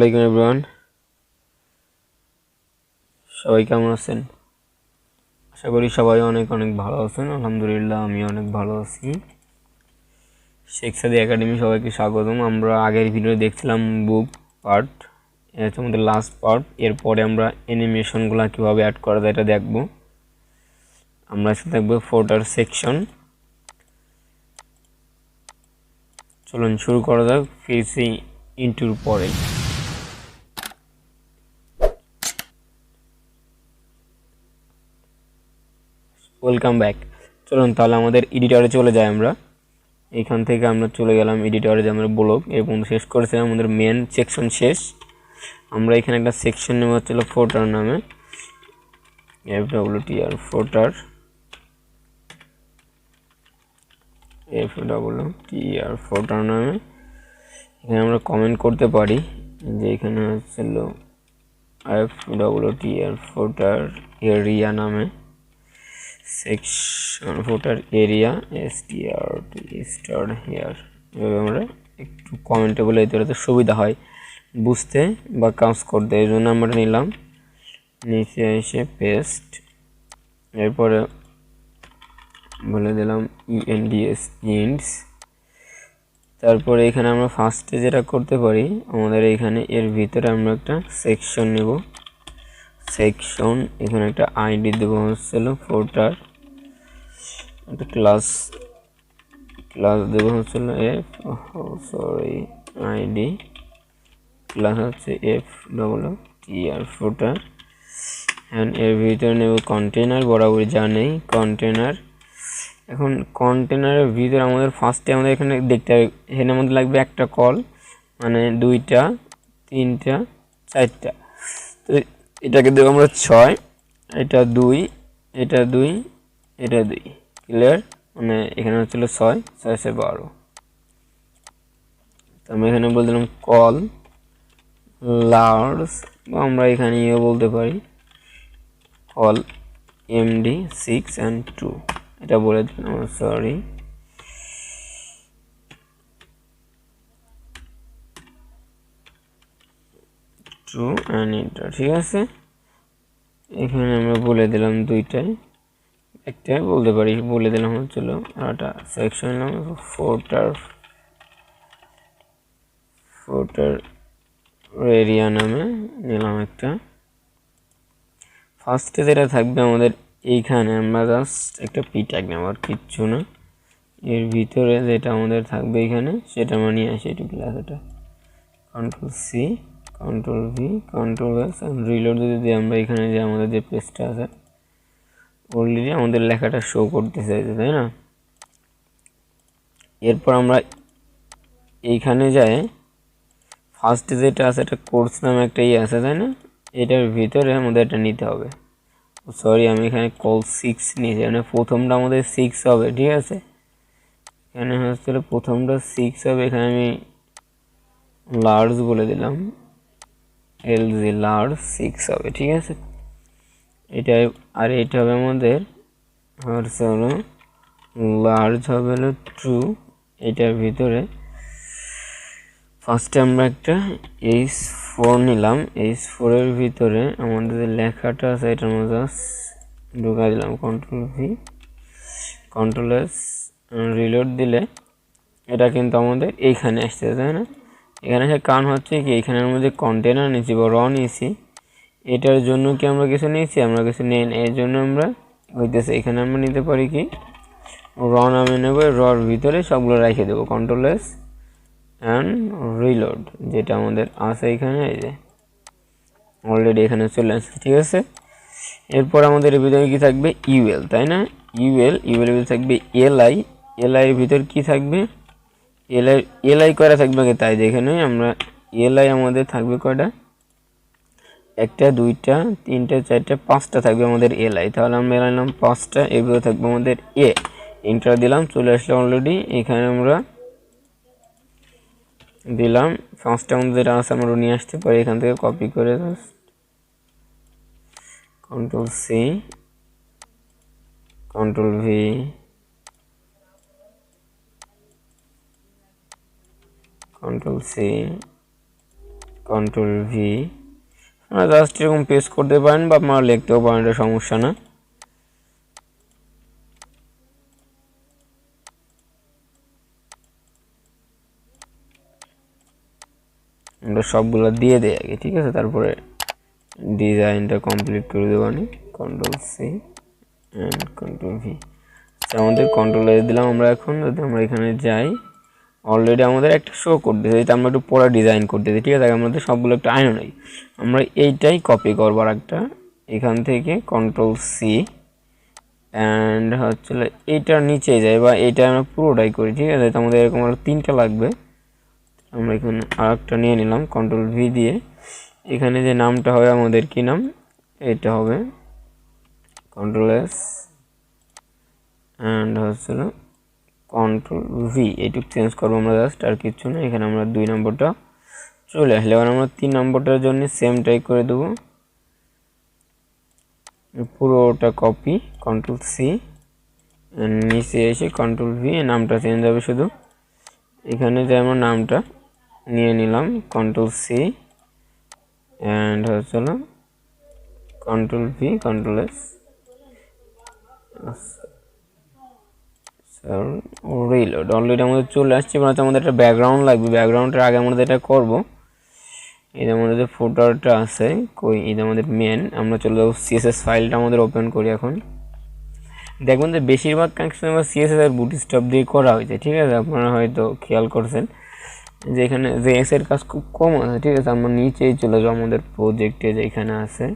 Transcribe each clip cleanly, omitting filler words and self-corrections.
আলাইকুম এভরিওয়ান, সবাই কেমন আছেন? আশা করি সবাই অনেক অনেক ভালো আছেন। আলহামদুলিল্লাহ আমি অনেক ভালো আছি। শেখসাদি একাডেমি সবাইকে স্বাগতম। আমরা আগের ভিডিও দেখছিলাম বুক পার্ট, এটা হচ্ছে আমাদের লাস্ট পার্ট। এরপরে আমরা অ্যানিমেশনগুলো কীভাবে অ্যাড করা যায় এটা দেখব। আমরা এসে দেখব ফোটার সেকশন। চলুন শুরু করা যাক ফেসি ইন্টুর পরে। Welcome back. চলুন তাহলে আমাদের এডিটরে চলে যাই। আমরা এইখান থেকে আমরা চলে গেলাম এডিটরে, যে আমরা ব্লগ এবং শেষ করেছিলাম আমাদের মেন সেকশন শেষ। আমরা এখানে একটা সেকশন নেওয়া হচ্ছিল ফোটার নামে, FWTR ফোটার, FWTR ফোটার নামে। এখানে আমরা কমেন্ট করতে পারি যে এখানে হচ্ছিল FWTR ফোটার এরিয়া নামে সেকশন, ফোটার এরিয়া str হেয়ার। এভাবে আমরা একটু কমেন্টে বলে দিতে হলে সুবিধা হয় বুঝতে বা কাজ করতে। এই জন্য আমরা নিলাম, নিচে এসে পেস্ট, এরপরে বলে দিলাম ENDS ইন্ডস। তারপরে এখানে আমরা ফার্স্টে যেটা করতে পারি, আমাদের এখানে এর ভিতরে আমরা একটা সেকশন নেব। সেকশন এখানে একটা আইডি দেবো হচ্ছিল ফোটার, একটা ক্লাস দেবো হচ্ছিল আইডি, ক্লাস হচ্ছে FWTR ফোটার। অ্যান্ড এর ভিতরে নেব কন্টেনার, বরাবরই যা নেই কন্টেনার। এখন কন্টেনারের ভিতরে আমাদের ফার্স্টে আমাদের এখানে দেখতে হবে, এখানে আমাদের লাগবে একটা কল, মানে 2টা 3টা 4টা। তো এটাকে দেবো আমরা 6, এটা 2, এটা 2, এটা 2, ক্লিয়ার? মানে এখানে হচ্ছিল 6, 6 6 12। তো আমি এখানে বলে দিলাম কল লার্জ, বা আমরা এখানে ইয়ে বলতে পারি কল MD6 and 2, এটা বলে দিলাম, সরি। টু অ্যান্ড এটা ঠিক আছে। এখানে আমরা বলে দিলাম 2টাই, একটাই বলতে পারি, বলে দিলাম হচ্ছিল আরটা সেকশন নিলাম ফোটার এরিয়া নামে নিলাম একটা। ফার্স্টে যেটা থাকবে আমাদের এইখানে আমরা জাস্ট একটা পি ট্যাগ নেব, আর কিচ্ছু না। এর ভিতরে যেটা আমাদের থাকবে এখানে সেটা আমরা নিয়ে আসি একটু ক্লাস, এটা Ctrl+C Ctrl+V Ctrl+S রিলোড যদি দিই আমরা এখানে যে আমাদের যে পেজটা আছে অলরেডি আমাদের লেখাটা শো করতেছে, তাই না? এরপর আমরা এইখানে যাই, ফার্স্টে যেটা আছে এটা কোর্স নামে একটা ইয়ে আছে, তাই না? এটার ভিতরে আমাদের এটা নিতে হবে। সরি, আমি এখানে কল 6 নিয়েছি, মানে প্রথমটা আমাদের 6 হবে, ঠিক আছে? এখানে হচ্ছিল প্রথমটা 6 হবে, এখানে আমি লার্জ বলে দিলাম, LG লার্জ 6 হবে, ঠিক আছে? এটা আর এটা হবে আমাদের হচ্ছে হলো লার্জ হবে হলো 2। এটার ভিতরে ফার্স্টে আমরা একটা H4 নিলাম, H4 এর ভিতরে আমাদের যে লেখাটা আছে এটার মধ্যে ঢুকাই দিলাম, Ctrl+V Ctrl+S রিলোড দিলে এটা কিন্তু আমাদের এইখানে আসছে, তাই না? এখানে আসার কারণ হচ্ছে কি, এখানের মধ্যে কন্টেনার নিয়েছি বা র নিয়েছি, এটার জন্য কি আমরা কিছু নিয়েছি, আমরা কিছু নেই না। এর জন্য আমরা হইতেছে এখানে আমরা নিতে পারি কি র নামে নেব, রর ভিতরে সবগুলো রেখে দেবো, Ctrl+S অ্যান্ড রিলোড, যেটা আমাদের আছে এখানে, এই যে অলরেডি এখানে চলে আসছে, ঠিক আছে? এরপর আমাদের এর ভিতরে কি থাকবে, ইউএল, তাই না? ইউএল এর ভিতরে থাকবে এলআই, এলআই এর ভিতর কি থাকবে, এলআই করা থাকবে, তাই যেখানে আমরা এলআই আমাদের থাকবে কয়টা, 1টা 2টা 3টা 4টা 5টা থাকবে আমাদের এলআই। তাহলে আমরা এলআই নিলাম 5টা, এগুলো থাকবে আমাদের এন্টার দিলাম, চলে আসলে অলরেডি। এখানে আমরা দিলাম 5টা আমাদের যেটা আছে আমরা নিয়ে আসতে পারি এখান থেকে কপি করে, Ctrl+C Ctrl+V Ctrl+C control V, আপনারা জাস্ট এরকম পেস্ট করতে পারেন বা আপনারা লিখতেও পারেন, এটা সমস্যা না। আমরা সবগুলো দিয়ে দেই আগে, ঠিক আছে, তারপরে ডিজাইনটা কমপ্লিট করে দেবো। Control C and control V. আমাদের কন্ট্রোল এ দিলাম আমরা। এখন যদি আমরা এখানে যাই, অলরেডি আমাদের একটা শো করতে দিই, আমরা একটু পরে ডিজাইন করতে দিই, ঠিক আছে। আমাদের সবগুলো একটা আইন নেই, আমরা এইটাই কপি করবো আর একটা, এখান থেকে কন্ট্রোল সি অ্যান্ড হচ্ছে এইটার নিচে যাই বা এইটা আমরা পুরোটাই করি, ঠিক আছে। আমাদের এরকম আরও 3টা লাগবে। আমরা এখানে আর একটা নিয়ে নিলাম কন্ট্রোল ভি দিয়ে। এখানে যে নামটা হবে আমাদের কি নাম, এটা হবে কন্ট্রোল এস অ্যান্ড হচ্ছিল কন্ট্রোল ভি, এইটুকু চেঞ্জ করবো আমরা জাস্ট, আর কিছু না। এখানে আমরা 2 নম্বরটা চলে আসলে এবার আমরা 3 নম্বরটার জন্য সেমটাই করে দেবো, পুরোটা কপি কন্ট্রোল সি, নিচে এসে কন্ট্রোল ভি, নামটা চেঞ্জ হবে শুধু। এখানে যে আমরা নামটা নিয়ে নিলাম কন্ট্রোল সি অ্যান্ড হচ্ছিল control V control S, reload. Already আমাদের চলে আসছে, এবার হচ্ছে আমাদের একটা ব্যাকগ্রাউন্ড লাগবে। ব্যাকগ্রাউন্ডের আগে আমরা এটা করবো, এই যে আমাদের যে ফুটারটা আছে কই, এই যে আমাদের মেন, আমরা চলে যাবো সিএসএস ফাইলটা আমাদের ওপেন করি। এখন দেখবেন যে বেশিরভাগ কানেকশন আমার সিএসএস আর বুটস্ট্র্যাপ দিয়ে করা হয়েছে, ঠিক আছে। আপনারা হয়তো খেয়াল করছেন যে এখানে যে এস এর কাজ খুব কম আছে, ঠিক আছে। আমরা নিচেই চলে যাবো আমাদের প্রজেক্টে, যে এখানে আছে,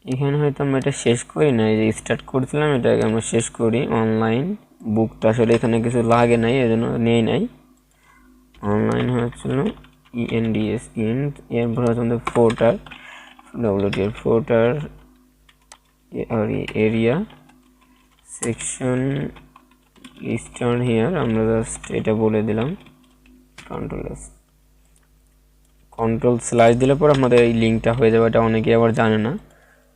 এখানে হয়তো আমরা এটা শেষ করি না, এই যে স্টার্ট করছিলাম এটাকে আমরা শেষ করি। অনলাইন বুকটা আসলে এখানে কিছু লাগে নাই, এজন্য নেই নাই। অনলাইন হচ্ছিল ইএনডিএস ইন্ট, এরপর হচ্ছে আমাদের ফোটার ডব্লিউটির ফোটার এরিয়া সেকশন স্টার্ট হিয়ার, আমরা জাস্ট এটা বলে দিলাম কন্ট্রোল স্ল্যাশ দিলে পর আমাদের এই লিঙ্কটা হয়ে যাবে, এটা অনেকে আবার জানে না,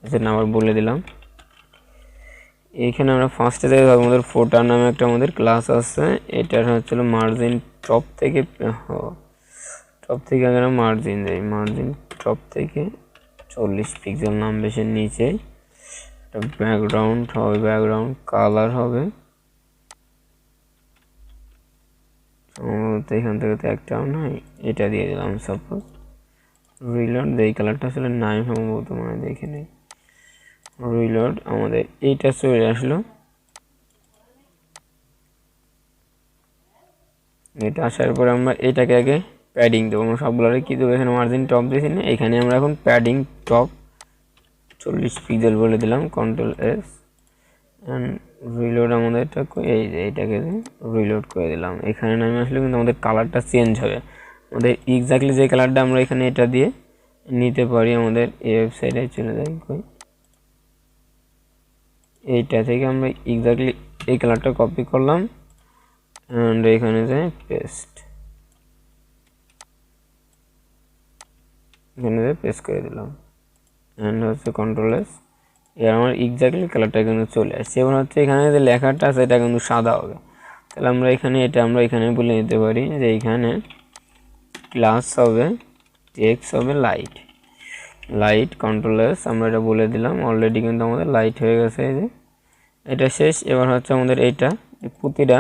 সেটা আবার বলে দিলাম। এইখানে আমরা ফার্স্টে দেখব আমাদের ফোটার নামে একটা আমাদের ক্লাস আছে, এটার হচ্ছিল মার্জিন টপ থেকে আগে মার্জিন দেয়, মার্জিন টপ থেকে 40 পিক্সেল নাম বেশি নিচে। ব্যাকগ্রাউন্ড হবে, ব্যাকগ্রাউন্ড কালার হবে সম্ভবত এখান থেকে তো একটাও নাই, এটা দিয়ে দিলাম সাপোজ। রিলোড, এই কালারটা আসলে নাই সম্ভবত, মানে দেখে নেই। রিলোড, আমাদের এইটা চলে আসলো। এটা আসার পরে আমরা এটাকে আগে প্যাডিং দেবো। আমরা সবগুলোরে কী দেবো, এখানে মার্জিন টপ দিয়েছি না, এখানে আমরা এখন প্যাডিং টপ 40 পিক্সেল বলে দিলাম, কন্ট্রোল এস অ্যান্ড রিলোড। আমাদের এটা এই যে এইটাকে রিলোড করে দিলাম। এখানে নামে আসলে কিন্তু আমাদের কালারটা চেঞ্জ হবে, আমাদের এক্স্যাক্টলি যে কালারটা আমরা এখানে এটা দিয়ে নিতে পারি। আমাদের এই ওয়েবসাইটে চলে যাই, এইটা থেকে আমরা এক্স্যাক্টলি এই কালারটা কপি করলাম অ্যান্ড এখানে যে পেস্ট, এখানে পেস্ট করে দিলাম অ্যান্ড হচ্ছে কন্ট্রোল এস। এবার আমার এক্স্যাক্টলি কালারটা কিন্তু চলে আসছে। এবার হচ্ছে এখানে যে লেখাটা আছে এটা কিন্তু সাদা হবে, তাহলে আমরা এখানে এটা আমরা এখানে বলে নিতে পারি যে এইখানে ক্লাস হবে, টেক্সট হবে লাইট, লাইট কন্ট্রোল এস, আমরা এটা বলে দিলাম। অলরেডি কিন্তু আমাদের লাইট হয়ে গেছে, এই যে এটা শেষ। এবার হচ্ছে আমাদের এইটা প্রতিটা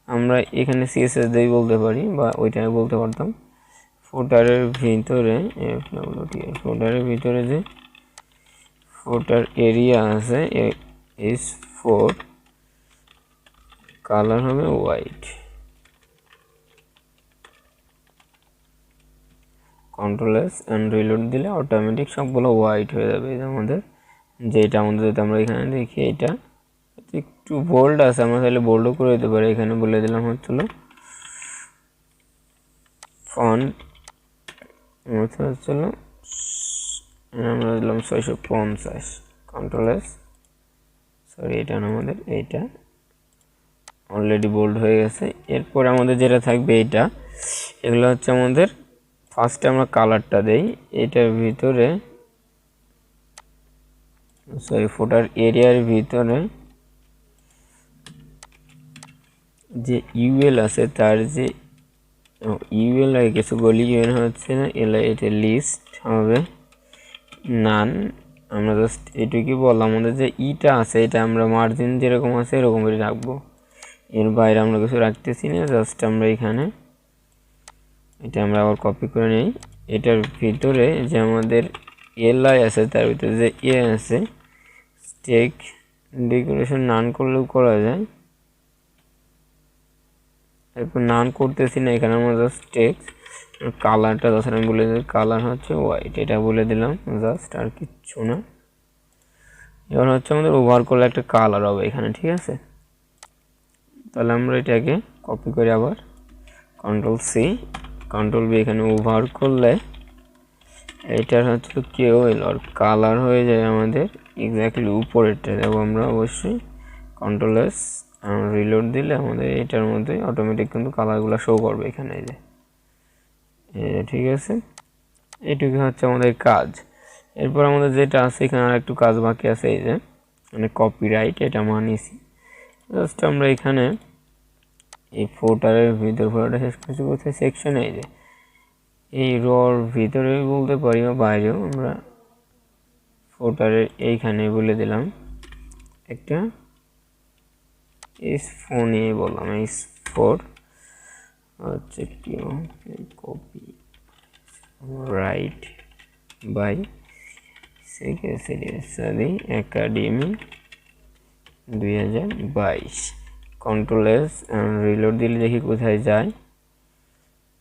আমরা এখানে সিএসএস দিয়ে বলতে পারি বা ওইটাই বলতে পারতাম। ফোটারের ভিতরে ফোটারের ভিতরে যে ফোটার এরিয়া আছে S4, কালার হবে white, control S and reload দিলে অটোমেটিক সবগুলো হোয়াইট হয়ে যাবে। এই আমাদের যেটা আমাদের যদি আমরা এখানে দেখি, এটা একটু বোল্ড আছে, আমরা তাহলে বোল্ডও করে দিতে পারি। এখানে বলে দিলাম হচ্ছিল ফন্ট হচ্ছিল আমরা দিলাম 650, কন্ট্রোল এস, সরি এটা না, আমাদের এইটা অলরেডি বোল্ড হয়ে গেছে। এরপর আমাদের যেটা থাকবে এইটা, এগুলো হচ্ছে আমাদের ফার্স্টে আমরা কালারটা দেই এটার ভিতরে, সরি ফোটার এরিয়ার ভিতরে যে ইউএল আছে তার যে ইউএল আর কিছু বলি, ইউএল হচ্ছে না, এটা লিস্ট হবে নান। আমরা জাস্ট এটুকুই বললাম, আমাদের যে ইটা আছে এটা আমরা মার্জিন যেরকম আছে এরকমই রাখবো, এর বাইরে আমরা কিছু রাখতেছি না। জাস্ট আমরা এখানে এটা আমরা আবার কপি করে নিই। এটার ভিতরে যে আমাদের এলআই আছে তার ভিতরে যে এ আছে, স্টেক ডেকোরেশন নান করলেও করা যায়, এরপর নান করতেছি না, এখানে আমরা জাস্ট টেক্সট কালারটা জাস্ট আমি বলে দিই, কালার হচ্ছে হোয়াইট, এটা বলে দিলাম জাস্ট, আর কিচ্ছু না। এবার হচ্ছে আমাদের ওভার করলে একটা কালার হবে এখানে, ঠিক আছে। তাহলে আমরা এটাকে কপি করে আবার কন্ট্রোল সি কন্ট্রোল বি, এখানে ওভার করলে এটার হচ্ছে কেউ আর কালার হয়ে যায় আমাদের এক্স্যাক্টলি উপরেরটা দেবো আমরা অবশ্যই। কন্ট্রোল এস রিলোড দিলে আমাদের এটার মধ্যে অটোমেটিক কিন্তু কালারগুলো শো করবে এখানে, এই যে ঠিক আছে। এইটুকু হচ্ছে আমাদের কাজ। এরপর আমাদের যেটা আছে এখানে আর একটু কাজ বাকি আছে, এই যে মানে কপিরাইট, এটা মানিয়েছি। জাস্ট আমরা এখানে এই ফোটারের ভিতর, ফোটারটা শেষ করছি কোথায়, সেকশনে, এই যে এই রর ভিতরে বলতে পারি বা বাইরেও, আমরা ফোটারের এইখানে বলে দিলাম একটা S4 নিয়ে বললাম, S4 হচ্ছে কি কপি রাইট বাই সেখসাদি একাডেমি 2022। কন্ট্রোল এস রিলোড দিলে দেখি কোথায় যায়।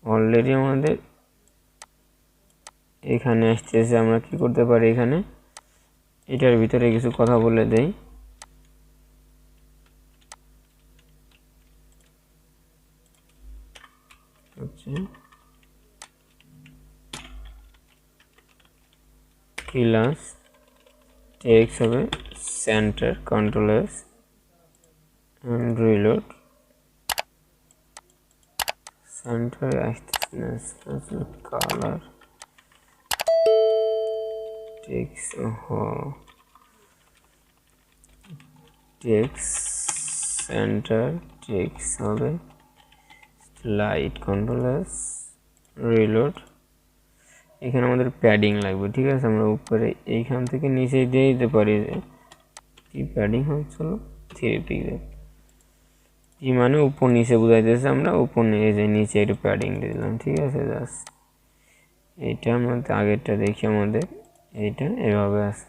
অলরেডি আমাদের এখানে আসতেছে, আমরা কি করতে পারি এখানে এটার ভিতরে কিছু কথা বলে দেই। আচ্ছা, ক্লাস টেক্সট হবে centre, control S and reload, centre আসতেছে colour text text centre text হবে লাইট, কন্ট্রোল এস রিলোড। এখানে আমাদের প্যাডিং লাগবে, ঠিক আছে। আমরা উপরে এইখান থেকে নিচে দিয়ে দিতে পারি যে কি প্যাডিং হচ্ছিল 3 পিক্সেল, কি মানে উপর নিচে বুঝাইতেছে, আমরা উপর নিয়ে যে নিচে একটু প্যাডিং দিয়ে দিলাম, ঠিক আছে। জাস্ট এইটা আমাদের আগেরটা দেখি, আমাদের এইটা এভাবে আছে,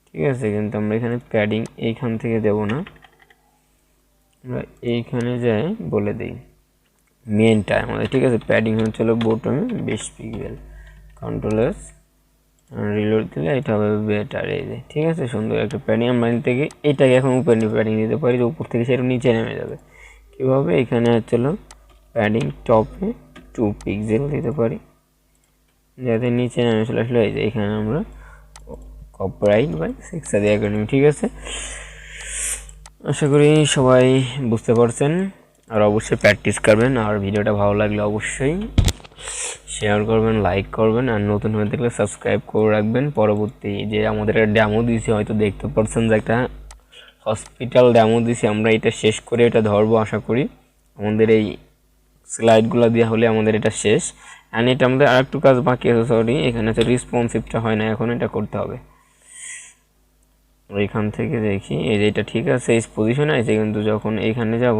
ঠিক আছে। কিন্তু আমরা এখানে প্যাডিং এইখান থেকে দেব না, আমরা এইখানে যাই বলে দিই মেনটা আমাদের, ঠিক আছে। প্যাডিং হচ্ছিল বটমে 20 পিক্সেল, কন্ট্রোল এস রিলোড দিলে এটা হবে বেটার, এই যে ঠিক আছে। সুন্দর একটা প্যাডিং আমরা থেকে এটাকে এখন উপরে নিয়ে প্যাডিং দিতে পারি, যে উপর থেকে সেটা নিচে নেমে যাবে। কীভাবে, এখানে হচ্ছিল প্যাডিং টপে 2 পিক্সেল দিতে পারি, যাতে নিচে নেমে চলে আসলে, এই যে এখানে আমরা কপিরাইট বাই সেখসাদি একাডেমি, ঠিক আছে। আশা করি সবাই বুঝতে পারছেন, আর অবশ্যই প্র্যাকটিস করবেন। আর ভিডিওটা ভালো লাগলে অবশ্যই শেয়ার করবেন, লাইক করবেন, আর নতুন হয়ে থাকলে সাবস্ক্রাইব করে রাখবেন। পরবর্তী যে আমাদের একটা ডেমো দিয়েছি, হয়তো দেখতে পাচ্ছেন যে একটা হসপিটাল ডেমো দিয়েছি, আমরা এটা শেষ করে এটা ধরবো আশা করি। আমাদের এই স্লাইডগুলো দেওয়া হলে আমাদের এটা শেষ। অ্যান্ড এটা আমাদের আর একটু কাজ বাকি আছে, সরি, এখানে হচ্ছে রেসপন্সিভটা হয় না, এখন এটা করতে হবে। এইখান থেকে দেখি, এই যে এটা ঠিক আছে, এই পজিশনে আছে, কিন্তু যখন এইখানে যাব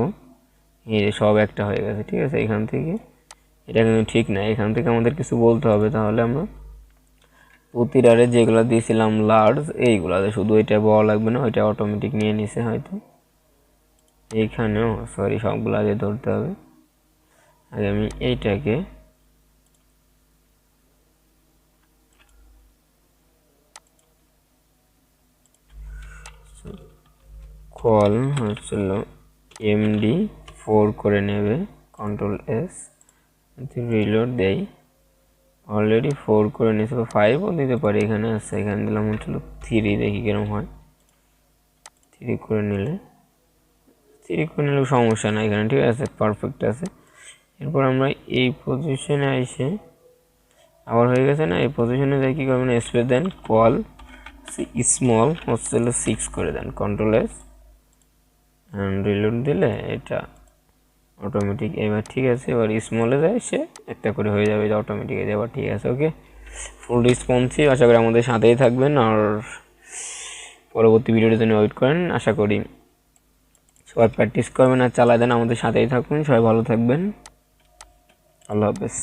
এই যে সব একটা হয়ে গেছে, ঠিক আছে। এখান থেকে এটা কিন্তু ঠিক না, এখান থেকে আমাদের কিছু বলতে হবে। তাহলে আমরা প্রতিটারে যেগুলো দিয়েছিলাম লার্জ, এইগুলাতে শুধু এটা বলা লাগবে না, ওইটা অটোমেটিক নিয়ে নিছে হয়তো। এইখানেও সরি, সবগুলো আগে ধরতে হবে। আগে আমি এইটাকে কল হচ্ছিল MD4 করে নেবে, কন্ট্রোল এস রিলোড দেই, অলরেডি 4 করে নিয়েছে, 5ও দিতে পারি, এখানে আছে, এখানে দিলাম হচ্ছিল 3, দেখি কিরকম হয়। 3 করে নিলেও সমস্যা না এখানে, ঠিক আছে, পারফেক্ট আছে। এরপর আমরা এই পজিশনে এসে আবার হয়ে গেছে না, এই পজিশনে যাই কি করবেন, স্পেস দেন, কল স্মল হচ্ছিল 6 করে দেন, কন্ট্রোল এস রিলোড দিলে এটা অটোমেটিক এবার ঠিক আছে। এবার স্মলে যায় সে একটা করে হয়ে যাবে, যে অটোমেটিক এবার ঠিক আছে। ওকে, ফুল রেসপন্সিভ। আশা করি আমাদের সাথেই থাকবেন আর পরবর্তী ভিডিওর জন্য ওয়েট করেন। আশা করি সবাই প্র্যাকটিস করবেন আর চালাই দেন, আমাদের সাথেই থাকুন। সবাই ভালো থাকবেন, আল্লাহ হাফেজ।